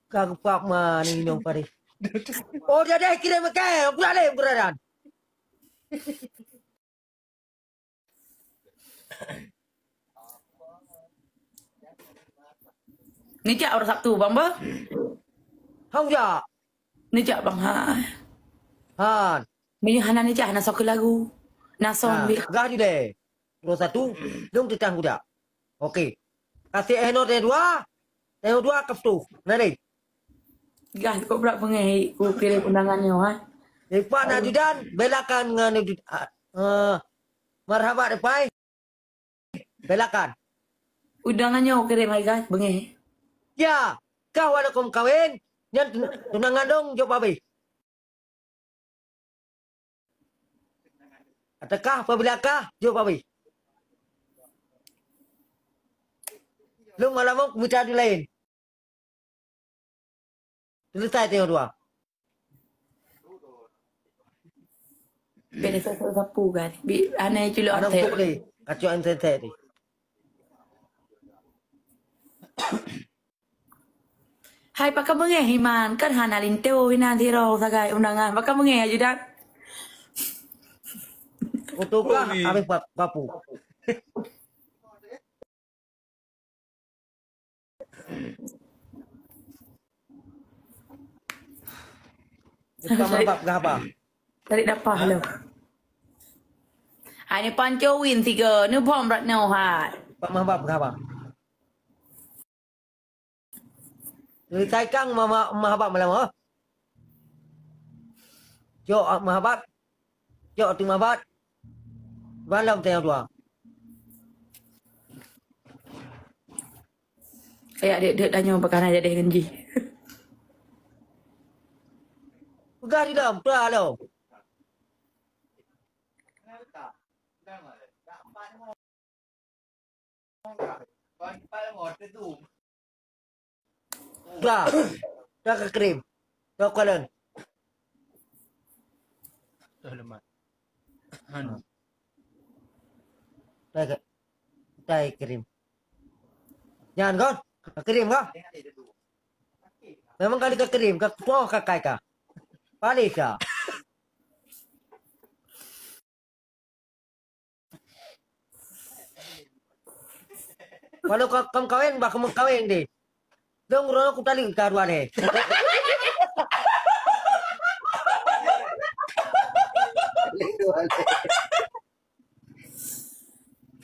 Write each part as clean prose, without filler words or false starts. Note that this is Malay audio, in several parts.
Kagpak mana nyong pare. Oh dia dah kirim ke, aku dah leh beradaan. Ni cak orang Sabtu bang ba? Hang ja. Ni cak bang ha. Han. Ni hana ni cak hana sok lagu. Nason bi. Gah di deh. Terus satu, dong titang kuda. Okey. Kasih enor dua. Enor dua kaptu. Nari. Gah kau berak pengai ku kirim undangannya ha. Pak Najudan belakan dengan marhabat depai. Belakan. Undangannya kirim hai guys pengai. Ya, kau ada kom kawin, yang tunangan dong jawab habis. Atakah apabila jawab habis. Lu malah mau bicara di lain. Selesai tengok dua. Beda satu sapu kan. Bi aneh culuk Anak ante. puk ni, kacau ente ni. Hai pakai mengai himan kan hana linteu hinan tiro sagai undangan. Pakai mengai ajudan. Utukah habis papu. Apa apa? Tarik dapah lo. Hai ni panco win 3. Ni pom rat no hai. Pak Mahabab apa? Cerita kang Mahabab malam oh. Jok Mahabab. Jok tu Mahabab. Malam tengok dua. Kayak dia tanya perkara jadi genji. Pegah di dalam, pegah lo. Pegah. Dah ke krim. Dah kalen. Dah lemat. Anu. Dah kirim. Jangan kau. Kirim kau. Memang kali ke kirim. Kau tua kakai kah? Balik kah? Kalau kamu kawin, bah kamu kawin deh. Dong rono aku tali karuan deh.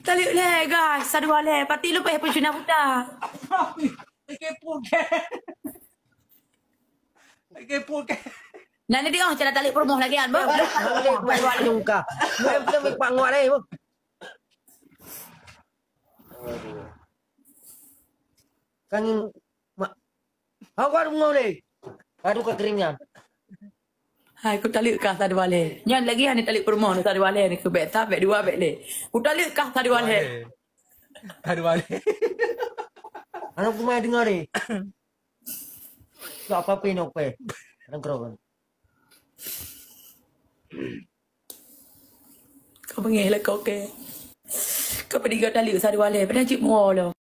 Tali le guys, sadu le pati lu peh pucuna puta. Kepo ke. Nani dia cara tali promoh lagi an, Bang. Buat nyungka. Belum pak nguat deh, Bu. Kan aku ada ngau deh. Aduh kekeringnya. Hai ku tali kah sadu le. Nyan lagi ani tali promoh ni sadu le ni ke beta bet dua bet le. Ku tali kah sadu le. Aduh balik. Anak pemain dengar deh. Tak apa-apa ni apa. Nangkron. Kau pengen lah kau ke. Kau pergi kau tali sadu le. Pernah cik mual lo.